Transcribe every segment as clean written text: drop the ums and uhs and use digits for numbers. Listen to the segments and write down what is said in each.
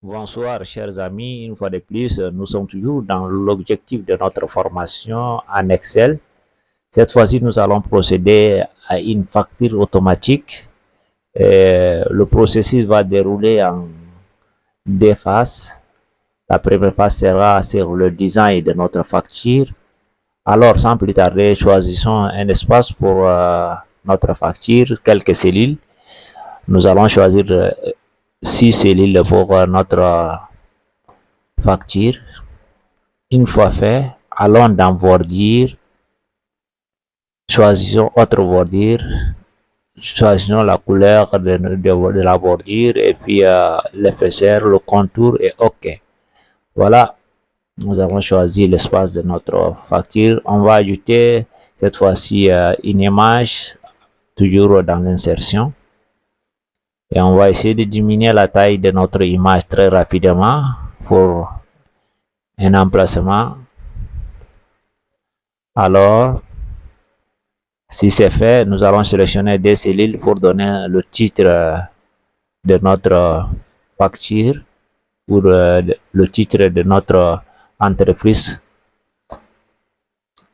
Bonsoir, chers amis. Une fois de plus, nous sommes toujours dans l'objectif de notre formation en Excel. Cette fois-ci, nous allons procéder à une facture automatique. Le processus va dérouler en deux phases. La première phase sera sur le design de notre facture. Alors, sans plus tarder, choisissons un espace pour notre facture, quelques cellules. Nous allons choisir 6 cellules pour notre facture. Une fois fait, allons dans bordure, choisissons autre bordure, choisissons la couleur de la bordure et puis l'épaisseur, le contour et OK. Voilà, nous avons choisi l'espace de notre facture. On va ajouter cette fois-ci une image, toujours dans l'insertion. Et on va essayer de diminuer la taille de notre image très rapidement pour un emplacement. Alors, si c'est fait, nous allons sélectionner des cellules pour donner le titre de notre facture ou le titre de notre entreprise.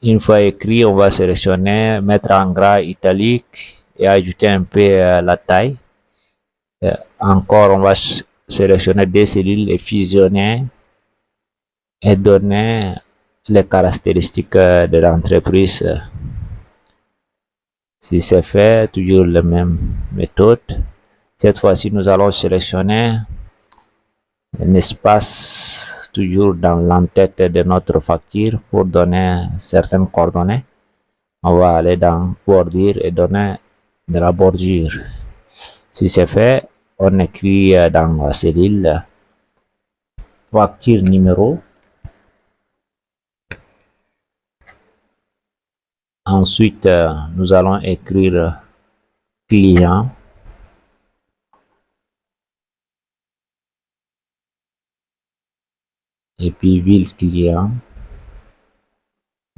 Une fois écrit, on va sélectionner, mettre en gras italique et ajouter un peu la taille. Encore, on va sélectionner des cellules et fusionner et donner les caractéristiques de l'entreprise. Si c'est fait, toujours la même méthode. Cette fois-ci, nous allons sélectionner un espace toujours dans l'entête de notre facture pour donner certaines coordonnées. On va aller dans bordure et donner de la bordure. Si c'est fait, on écrit dans la cellule facture numéro. Ensuite, nous allons écrire client. Et puis ville client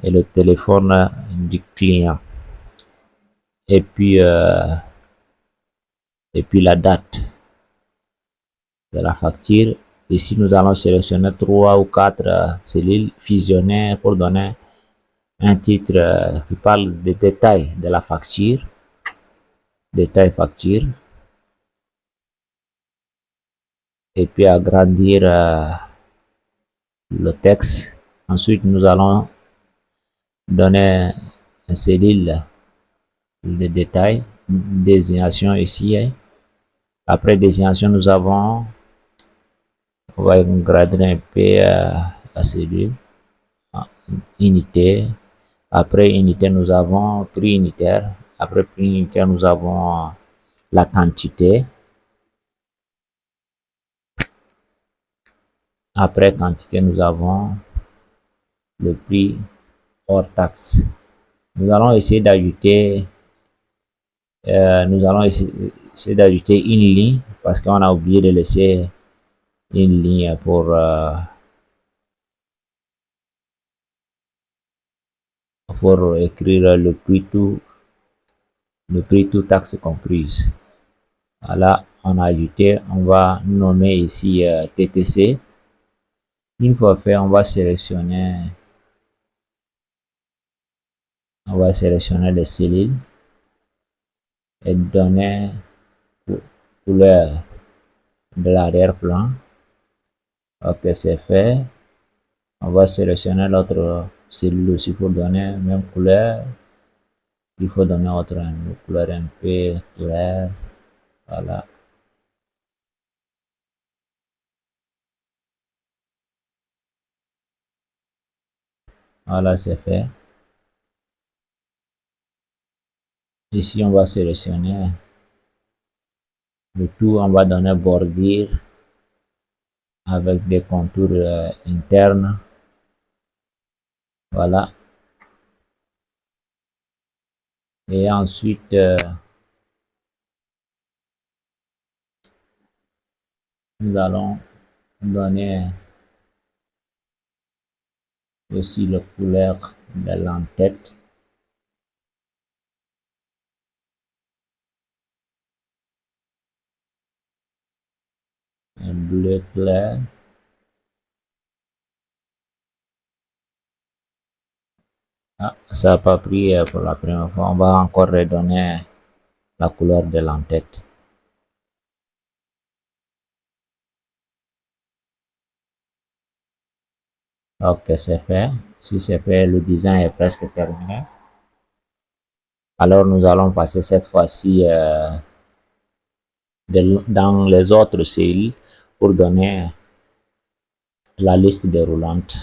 et le téléphone du client. Et puis la date de la facture. Ici, nous allons sélectionner 3 ou 4 cellules fusionnées pour donner un titre qui parle des détails de la facture. Détail facture. Et puis agrandir le texte. Ensuite, nous allons donner une cellule de détail, désignation ici. Après désignation, nous avons, on va agrandir un peu la cellule, unité. Après unité, nous avons prix unitaire. Après prix unitaire, nous avons la quantité. Après quantité, nous avons le prix hors taxe. Nous allons essayer d'ajouter une ligne parce qu'on a oublié de laisser une ligne pour écrire le prix tout taxe comprise. Voilà, on a ajouté, on va nommer ici TTC. Une fois fait, on va sélectionner les cellules et donner couleur de l'arrière-plan. Ok, c'est fait. On va sélectionner l'autre cellule aussi pour donner même couleur. Il faut donner une couleur un peu claire. Voilà. Voilà, c'est fait. Ici, on va sélectionner le tout. On va donner bordure avec des contours internes. Voilà. Et ensuite, nous allons donner aussi la couleur de l'entête. bleu clair. Ah, ça n'a pas pris pour la première fois. On va encore redonner la couleur de l'entête. Ok, c'est fait. Si c'est fait, le design est presque terminé. Alors nous allons passer cette fois-ci dans les autres séries pour donner la liste déroulante.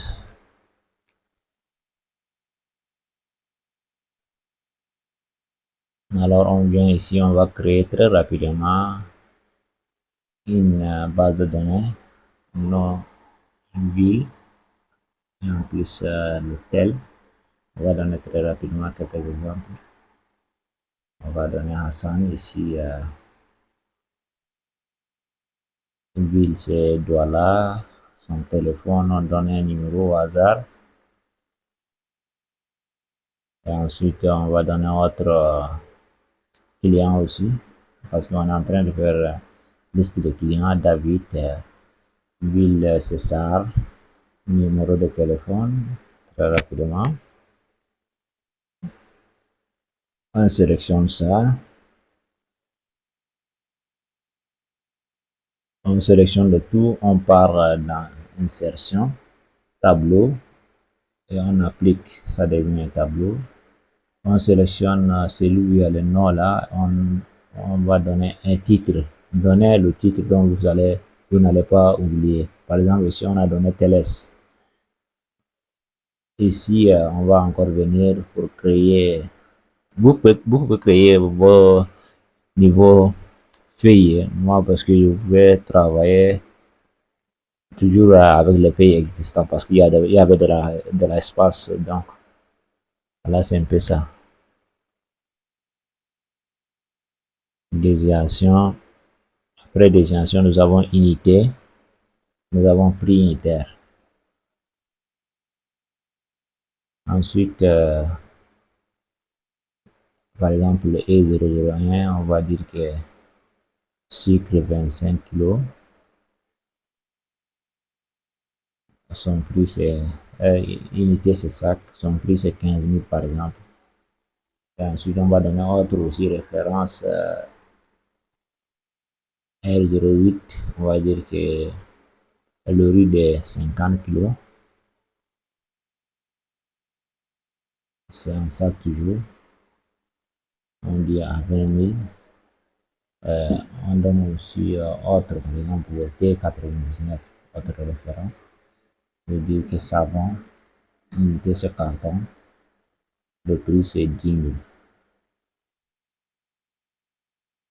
Alors on vient ici, on va créer très rapidement une base de données, nom, ville, et en plus l'hôtel. On va donner très rapidement quelques exemples. On va donner Hassan ici, ville c'est Douala, son téléphone, on donne un numéro au hasard. Et ensuite on va donner autre client aussi, parce qu'on est en train de faire liste de clients, David, ville César, numéro de téléphone, très rapidement. On sélectionne ça. On sélectionne le tout, on part dans insertion, tableau, et on applique, ça devient un tableau. On sélectionne celui où il y a le nom là, on va donner un titre. Donnez le titre dont vous n'allez pas oublier. Par exemple, ici on a donné TLS. Ici, on va encore venir pour créer. Vous pouvez créer vos niveaux feuilles. Moi, parce que je vais travailler toujours avec les feuilles existants parce qu'il y avait de l'espace. Donc, là, c'est un peu ça. Désignation. Après désignation, nous avons unité. Nous avons prix unitaire. Ensuite, par exemple, le E001, on va dire que sucre 25 kg. Son prix c'est unité c'est sac, son prix c'est 15 000 par exemple. Et ensuite on va donner autre aussi référence R08, on va dire que le riz de 50 kg, c'est un sac toujours, on dit à 20 000. On donne aussi autre, par exemple le T99, autre référence, je veux dire que savon, unité c'est carton, le prix c'est 10 000.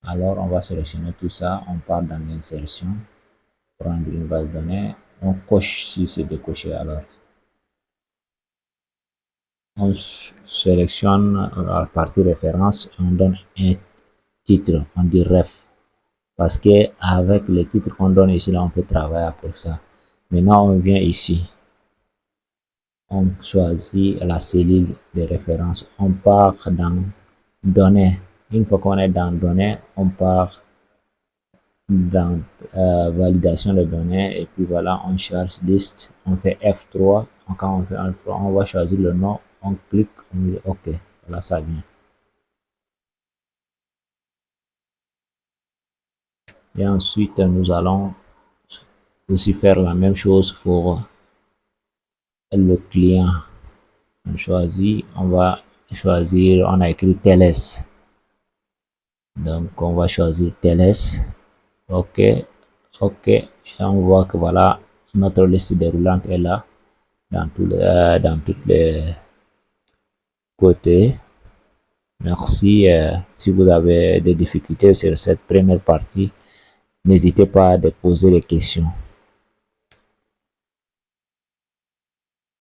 Alors on va sélectionner tout ça, on part dans l'insertion, prendre une base de données, on coche si c'est décoché alors. On sélectionne la partie référence, on donne un titre, on dit ref. Parce que avec les titres qu'on donne ici, là, on peut travailler pour ça. Maintenant, on vient ici. On choisit la cellule de référence. On part dans données. Une fois qu'on est dans données, on part dans validation de données et puis voilà, on cherche liste, on fait F3. Quand on fait F3, on va choisir le nom, on clique, on dit OK, voilà, ça vient. Et ensuite nous allons aussi faire la même chose pour le client. On choisit, on va choisir, on a écrit TLS, donc on va choisir TLS. OK, OK, et on voit que voilà, notre liste déroulante est là dans toutes les côtés. Merci. Si vous avez des difficultés sur cette première partie, n'hésitez pas à poser des questions.